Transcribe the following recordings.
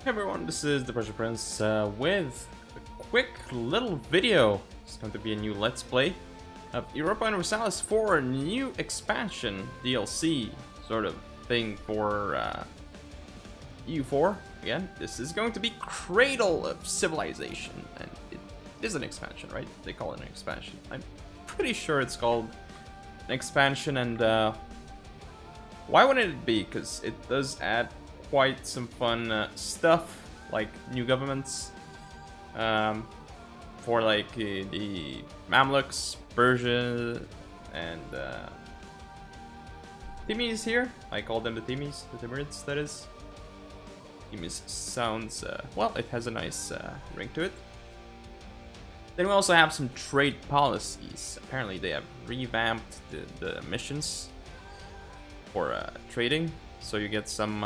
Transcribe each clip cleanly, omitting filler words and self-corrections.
Hey everyone, this is ThePrussianPrince with a quick little video. It's going to be a new Let's Play of Europa Universalis 4 new expansion DLC sort of thing for EU4. Again, this is going to be Cradle of Civilization, and it is an expansion, right? They call it an expansion. I'm pretty sure it's called an expansion, and why wouldn't it be? Because it does add quite some fun stuff, like new governments for like the Mamluks, Persia, and Timmies here. I call them the Timmies, the Timurids, that is. Timmies sounds, well, it has a nice ring to it. Then we also have some trade policies. Apparently they have revamped the missions for trading, so you get some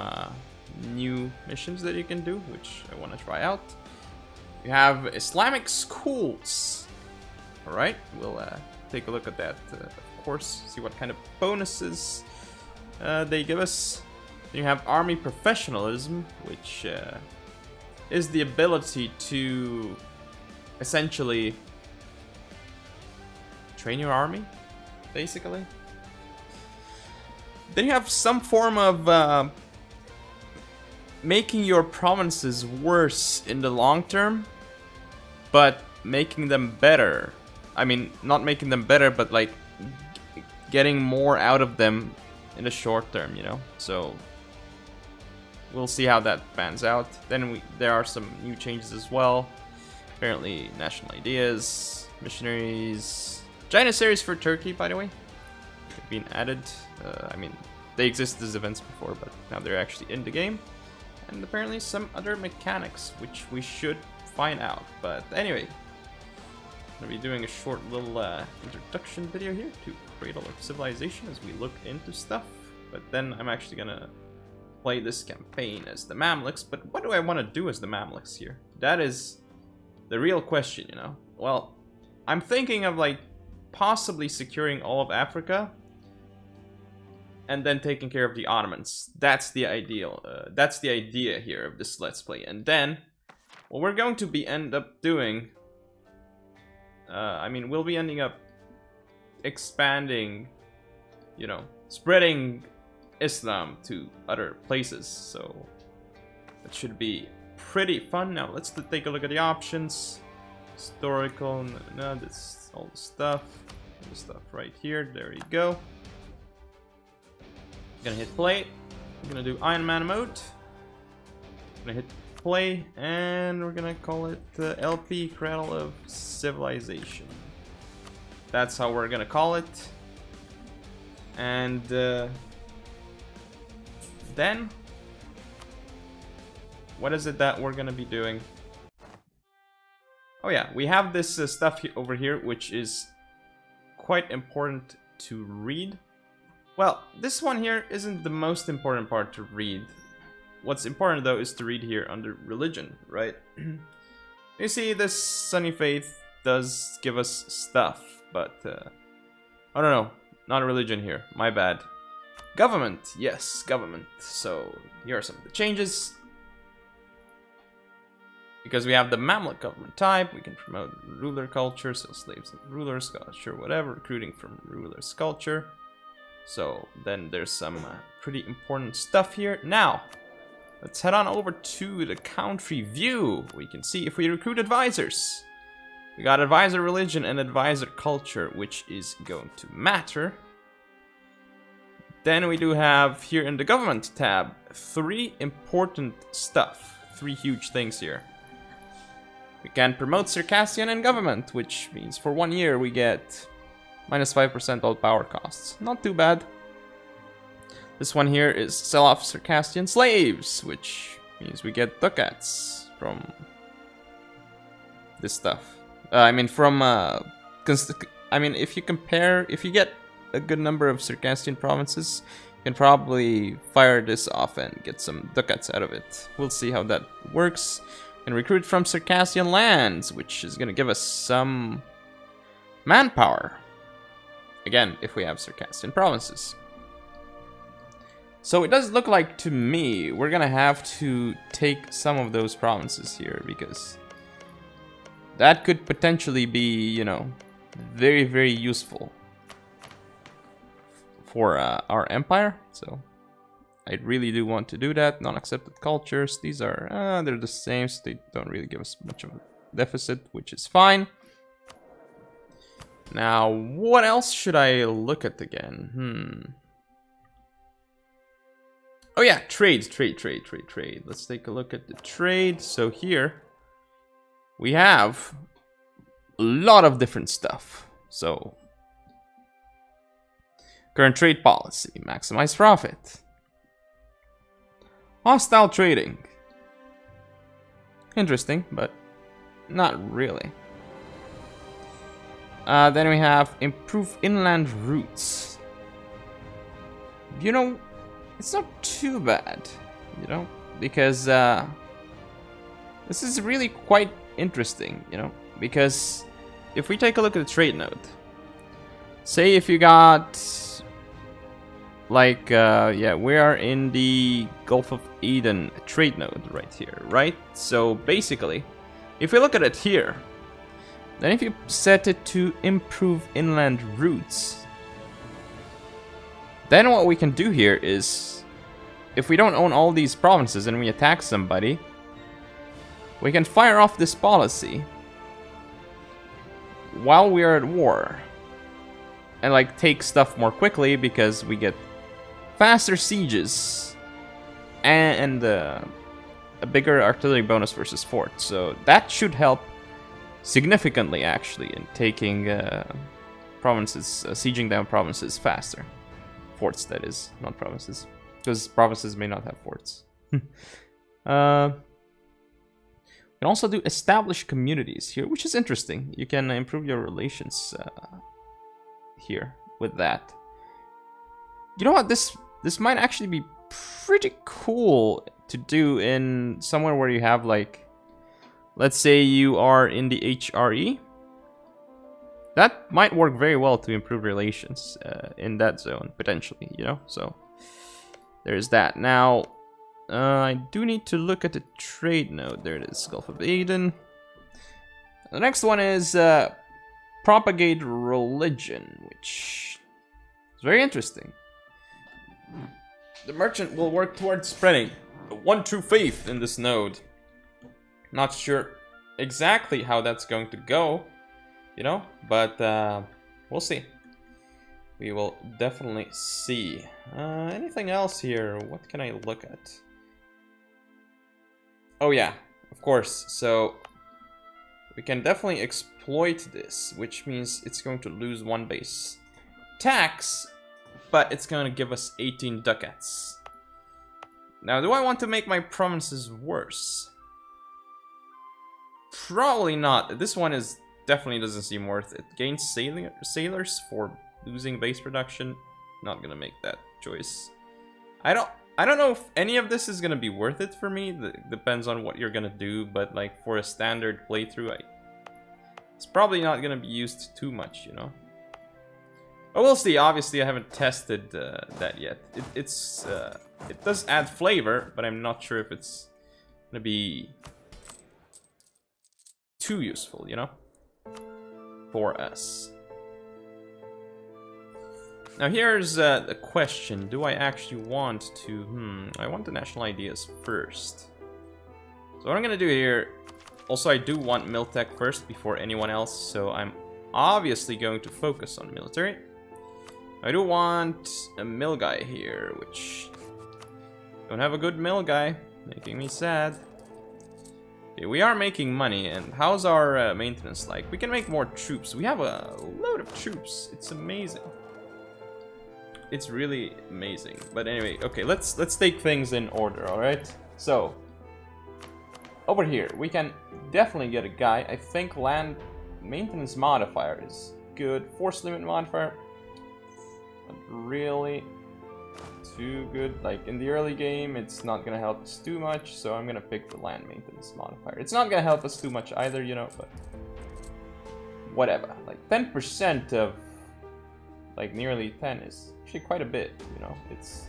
new missions that you can do, which I want to try out. You have Islamic schools. Alright, we'll take a look at that, of course, see what kind of bonuses they give us. Then you have Army Professionalism, which is the ability to essentially train your army, basically. Then you have some form of making your provinces worse in the long term, but making them better. I mean, not making them better, but like getting more out of them in the short term, you know? So we'll see how that pans out. Then there are some new changes as well. Apparently, national ideas, missionaries, Janissaries for Turkey, by the way, have been added. I mean, they existed as events before, but now they're actually in the game. And apparently some other mechanics, which we should find out. But anyway, I'm going to be doing a short little introduction video here to Cradle of Civilization as we look into stuff. But then I'm actually going to play this campaign as the Mamluks. But what do I want to do as the Mamluks here? That is the real question, you know? Well, I'm thinking of like possibly securing all of Africa and then taking care of the Ottomans. That's the ideal. That's the idea here of this Let's Play. And then, what we're going to be end up doing, I mean, we'll be ending up expanding, you know, spreading Islam to other places. So that should be pretty fun. Now let's take a look at the options. Historical, no, this all the stuff right here. There you go. Gonna hit play. I'm gonna do Iron Man mode. Gonna hit play, and we're gonna call it LP Cradle of Civilization. That's how we're gonna call it. And then, what is it that we're gonna be doing? Oh yeah, we have this stuff over here, which is quite important to read. Well, this one here isn't the most important part to read. What's important though is to read here under religion, right? You see, this Sunni faith does give us stuff, but I don't know, not religion here, my bad. Government, yes, government. So here are some of the changes. Because we have the Mamluk government type, we can promote ruler culture, so slaves of rulers, culture, whatever, recruiting from rulers' culture. So then there's some pretty important stuff here. Now, let's head on over to the country view. We can see if we recruit advisors. We got advisor religion and advisor culture, which is going to matter. Then we do have here in the government tab, 3 important stuff. 3 huge things here. We can promote Circassian in government, which means for 1 year we get minus 5% all power costs. Not too bad. This one here is sell off Circassian slaves, which means we get ducats from this stuff. I mean, from I mean, if you get a good number of Circassian provinces, you can probably fire this off and get some ducats out of it. We'll see how that works. And recruit from Circassian lands, which is gonna give us some manpower. Again, if we have Circassian provinces. So it does look like to me we're gonna have to take some of those provinces here, because that could potentially be, you know, very, very useful for our empire. So I really do want to do that. Non-accepted cultures, these are, they're the same, so they don't really give us much of a deficit, which is fine. Now, what else should I look at again? Oh yeah, trade. Let's take a look at the trade. So here we have a lot of different stuff. So current trade policy, maximize profit. Hostile trading. Interesting, but not really. Then we have improve inland routes. You know, it's not too bad, you know, because this is really quite interesting, you know, because if we take a look at the trade node, say if you got like yeah, we are in the Gulf of Eden trade node right here, right? So basically, if we look at it here, then if you set it to improve inland routes, then what we can do here is, if we don't own all these provinces and we attack somebody, we can fire off this policy while we are at war and like take stuff more quickly, because we get faster sieges and a bigger artillery bonus versus forts. So that should help significantly actually in taking provinces, sieging down provinces faster. Forts, that is, not provinces, because provinces may not have forts. We can also do established communities here, which is interesting. You can improve your relations here with that. You know what? This might actually be pretty cool to do in somewhere where you have, like, let's say you are in the HRE. That might work very well to improve relations in that zone, potentially, you know? So there's that. Now, I do need to look at the trade node. There it is, Gulf of Eden. The next one is propagate religion, which is very interesting. The merchant will work towards spreading the one true faith in this node. Not sure exactly how that's going to go, you know, but we'll see. We will definitely see. Anything else here? What can I look at? Oh yeah, of course. So we can definitely exploit this, which means it's going to lose one base tax, but it's going to give us 18 ducats. Now, do I want to make my provinces worse? Probably not. This one is definitely doesn't seem worth it. Gains sailors for losing base production. Not gonna make that choice. I don't know if any of this is gonna be worth it for me. Depends on what you're gonna do, but like for a standard playthrough, it's probably not gonna be used too much, you know. But we'll see. Obviously, I haven't tested that yet. It does add flavor, but I'm not sure if it's gonna be too useful, you know, for us. Now here's the question. Do I actually want to... I want the national ideas first. So what I'm gonna do here... Also, I do want Miltech first before anyone else, so I'm obviously going to focus on military. I do want a mill guy here, which... Don't have a good mill guy, making me sad. Okay, we are making money, and how's our maintenance like? We can make more troops. We have a load of troops. It's amazing. It's really amazing. But anyway, okay, let's take things in order, all right? So over here, we can definitely get a guy. I think land maintenance modifier is good. Force limit modifier, not really too good. Like in the early game, it's not gonna help us too much, so I'm gonna pick the land maintenance modifier. It's not gonna help us too much either, you know, but whatever. Like 10% of like nearly 10 is actually quite a bit, you know. It's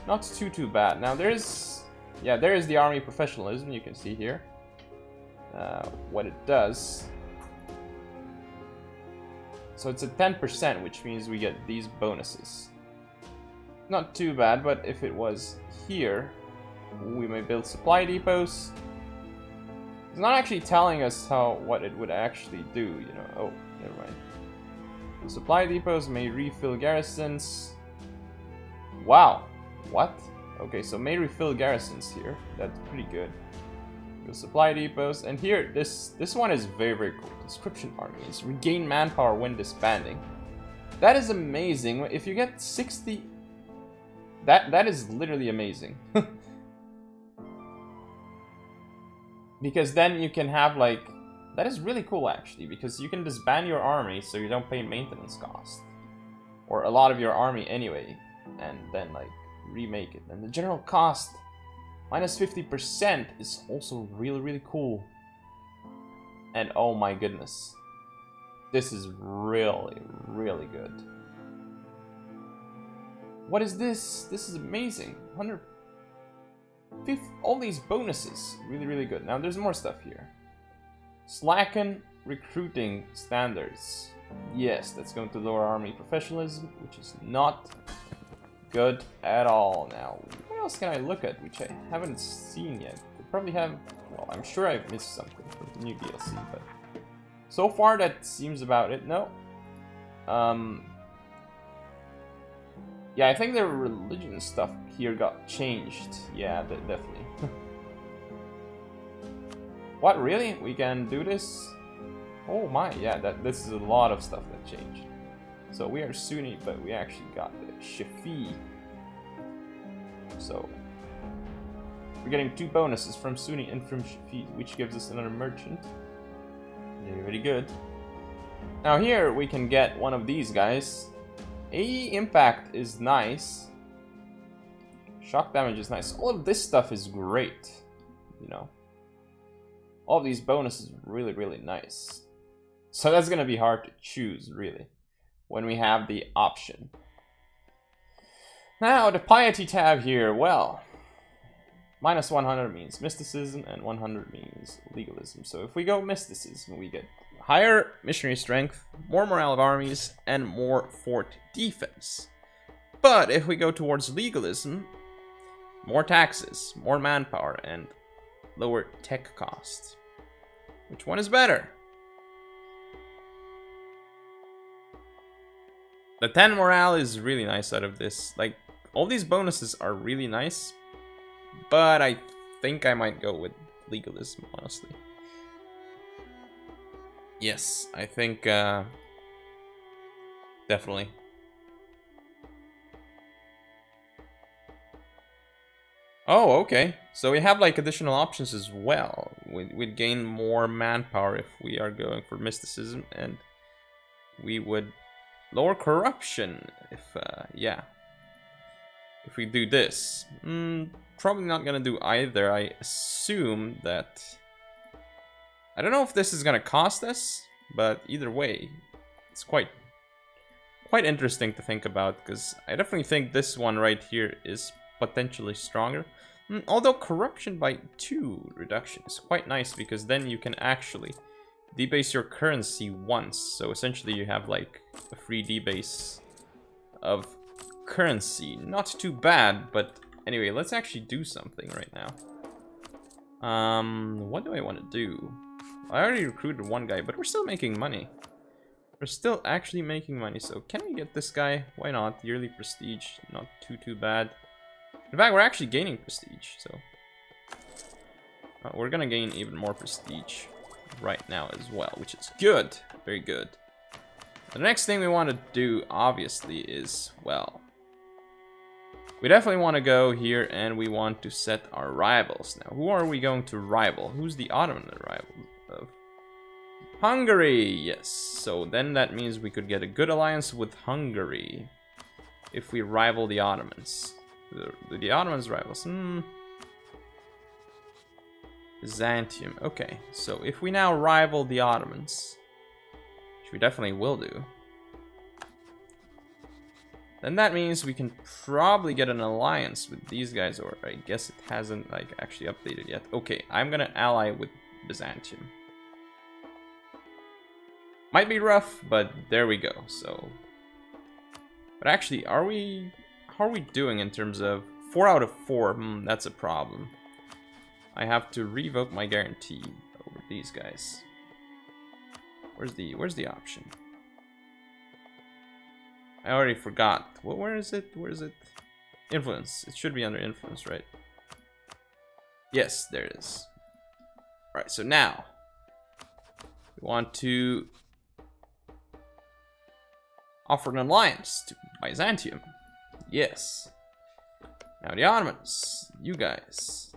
Not too bad. Now there's, yeah, there is the army professionalism. You can see here what it does. So it's a 10%, which means we get these bonuses. Not too bad, but if it was here, we may build supply depots. It's not actually telling us what it would actually do, you know. Oh, never mind. Supply depots may refill garrisons. Wow. What? Okay, so may refill garrisons here. That's pretty good. Go supply depots, and here this one is very cool. Conscription armies regain manpower when disbanding. That is amazing. If you get 60, that is literally amazing. Because then you can have like, that is really cool actually, because you can disband your army so you don't pay maintenance cost, or a lot of your army anyway, and then like remake it. And the general cost minus 50% is also really cool. And oh my goodness, this is really good. What is this? This is amazing. 100. All these bonuses, really good. Now there's more stuff here. Slacken recruiting standards. Yes, that's going to lower army professionalism, which is not good at all. Now, what else can I look at which I haven't seen yet? They probably have, well, I'm sure I've missed something from the new DLC, but so far that seems about it. No. Yeah, I think the religion stuff here got changed. Yeah, definitely. What, really? We can do this? Oh my, yeah, this is a lot of stuff that changed. So we are Sunni, but we actually got the Shafi. So we're getting 2 bonuses from Sunni and from Shafi, which gives us another merchant. Very good. Now here we can get one of these guys. AE impact is nice. Shock damage is nice. All of this stuff is great, you know. All of these bonuses are really nice. So that's gonna be hard to choose, really, when we have the option. Now, the piety tab here, well, minus 100 means mysticism and 100 means legalism. So if we go mysticism, we get higher missionary strength, more morale of armies, and more fort defense. But if we go towards legalism, more taxes, more manpower, and lower tech costs. Which one is better? The 10 morale is really nice out of this. Like, all these bonuses are really nice, but I think I might go with legalism, honestly. Yes, I think definitely. Oh, okay. So we have like additional options as well. We'd gain more manpower if we are going for mysticism, and we would lower corruption if, yeah. If we do this. Probably not gonna do either. I assume that... I don't know if this is gonna cost us, but either way, it's quite interesting to think about, because I definitely think this one right here is potentially stronger. Although corruption by 2 reduction is quite nice, because then you can actually debase your currency once. So essentially you have like a free debase of currency. Not too bad, but anyway, let's actually do something right now. What do I want to do? I already recruited one guy, but we're still making money. We're still actually making money, so can we get this guy? Why not? Yearly prestige, not too bad. In fact, we're actually gaining prestige, so... we're gonna gain even more prestige right now as well, which is good. Very good. The next thing we want to do, obviously, is, well... we definitely want to go here, and we want to set our rivals. Now, who are we going to rival? Who's the Ottoman rival of? Hungary! Yes, so then that means we could get a good alliance with Hungary if we rival the Ottomans. The Ottomans rivals. Byzantium. Okay, so if we now rival the Ottomans, which we definitely will do, then that means we can probably get an alliance with these guys, or I guess it hasn't like actually updated yet. Okay, I'm gonna ally with Byzantium. Might be rough, but there we go. So, but actually, how are we doing in terms of 4 out of 4? That's a problem. I have to revoke my guarantee over these guys. Where's the option? I already forgot. Where is it? Where is it? Influence. It should be under influence, right? Yes, there it is. Alright, so now we want to offer an alliance to Byzantium. Yes. Now the Ottomans, you guys.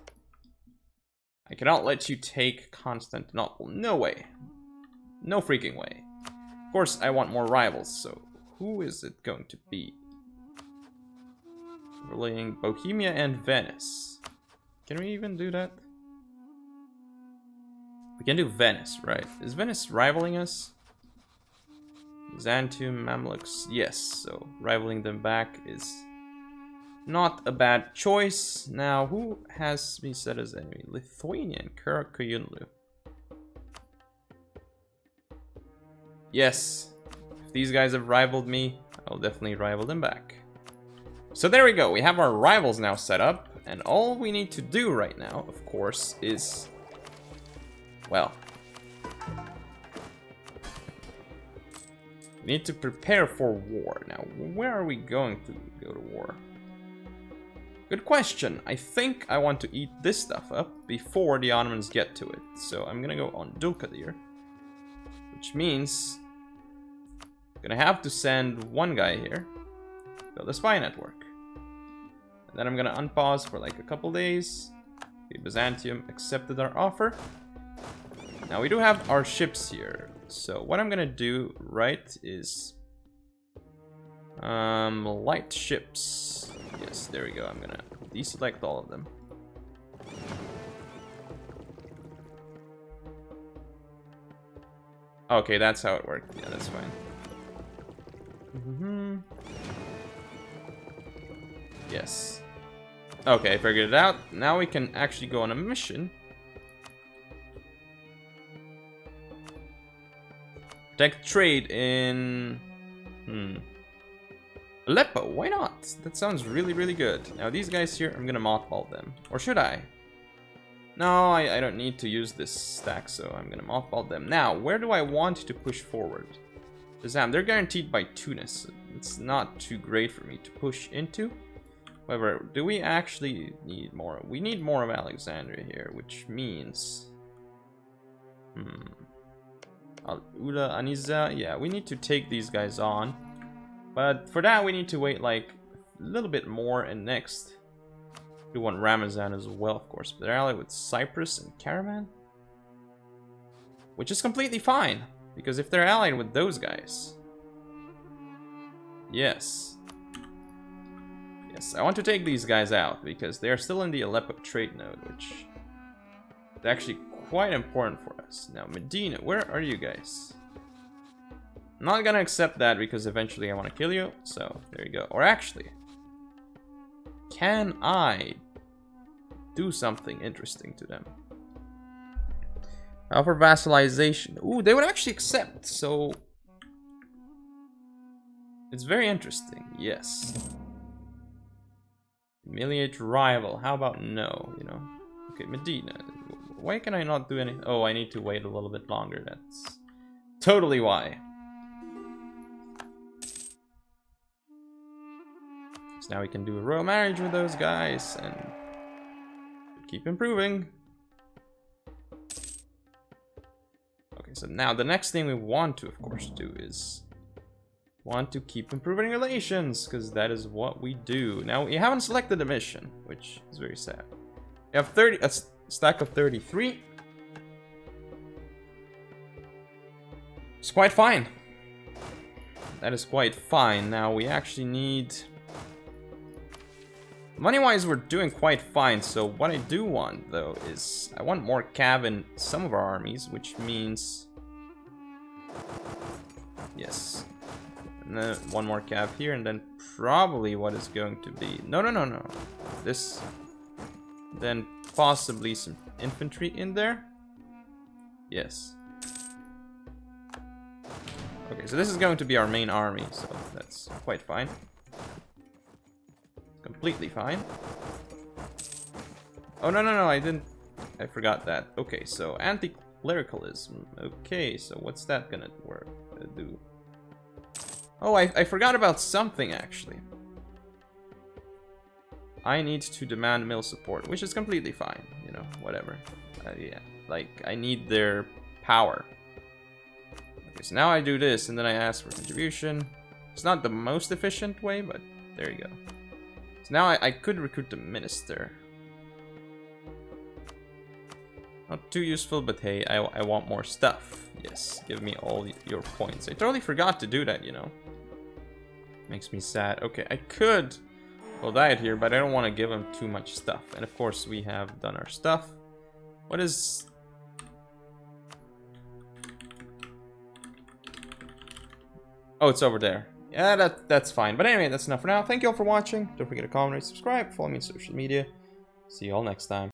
I cannot let you take Constantinople. No way. No freaking way. Of course, I want more rivals, so who is it going to be? Relaying Bohemia and Venice. Can we even do that? We can do Venice, right? Is Venice rivaling us? Byzantium, Mamluks, yes. So rivaling them back is not a bad choice. Now, who has been set as enemy? Lithuania and Karakuyunlu. Yes. If these guys have rivaled me, I'll definitely rival them back. So there we go. We have our rivals now set up. And all we need to do right now, of course, is... well... we need to prepare for war. Now, where are we going to go to war? Good question. I think I want to eat this stuff up before the Ottomans get to it. So I'm gonna go on Dulkadir, which means I'm gonna have to send one guy here, build a spy network. And then I'm gonna unpause for like a couple days. Okay, Byzantium accepted our offer. Now we do have our ships here. So what I'm gonna do, right, is light ships. Yes, there we go. I'm gonna deselect all of them. Okay, that's how it worked. Yeah, that's fine. Yes. Okay, I figured it out. Now we can actually go on a mission. Protect trade in... Aleppo, why not? That sounds really, really good. Now these guys here, I'm gonna mothball them. Or should I? No, I don't need to use this stack, so I'm gonna mothball them. Now, where do I want to push forward? Shazam, they're guaranteed by Tunis. It's not too great for me to push into. However, do we actually need more? We need more of Alexandria here, which means... Al-Ula, Aniza, yeah, we need to take these guys on. But for that, we need to wait like a little bit more, and next we want Ramazan as well, of course. But they're allied with Cyprus and Caravan, which is completely fine, because if they're allied with those guys... Yes, I want to take these guys out, because they are still in the Aleppo trade node, which is actually quite important for us. Now, Medina, where are you guys? I'm not gonna accept that because eventually I want to kill you, so there you go. Or actually, can I do something interesting to them? Offer vassalization. Ooh, they would actually accept, so it's very interesting. Yes. Humiliate rival. How about no, you know? Okay, Medina. Why can I not do anything? Oh, I need to wait a little bit longer. That's totally why. So now we can do a royal marriage with those guys and keep improving. Okay, so now the next thing we want to, of course, do is want to keep improving relations, because that is what we do. Now, we haven't selected a mission, which is very sad. We have a stack of 33. It's quite fine. That is quite fine. Now, we actually need... money-wise, we're doing quite fine, so what I do want, though, is I want more cav in some of our armies, which means... yes. one more cav here, and then probably what is going to be... No. This. Then possibly some infantry in there. Yes. Okay, so this is going to be our main army, so that's quite fine. Completely fine. Oh, no, I didn't... I forgot that. Okay, so anti-clericalism. Okay, so what's that gonna do? Oh, I forgot about something, actually. I need to demand mill support, which is completely fine. You know, whatever. Yeah, like, I need their power. Okay, so now I do this, and then I ask for contribution. It's not the most efficient way, but there you go. So now I could recruit the minister. Not too useful, but hey, I want more stuff. Yes, give me all your points. I totally forgot to do that, you know. Makes me sad. Okay, I could go diet here, but I don't want to give him too much stuff. And of course, we have done our stuff. What is... Oh, it's over there. Yeah, that's fine. But anyway, that's enough for now. Thank you all for watching. Don't forget to comment, rate, subscribe, follow me on social media. See you all next time.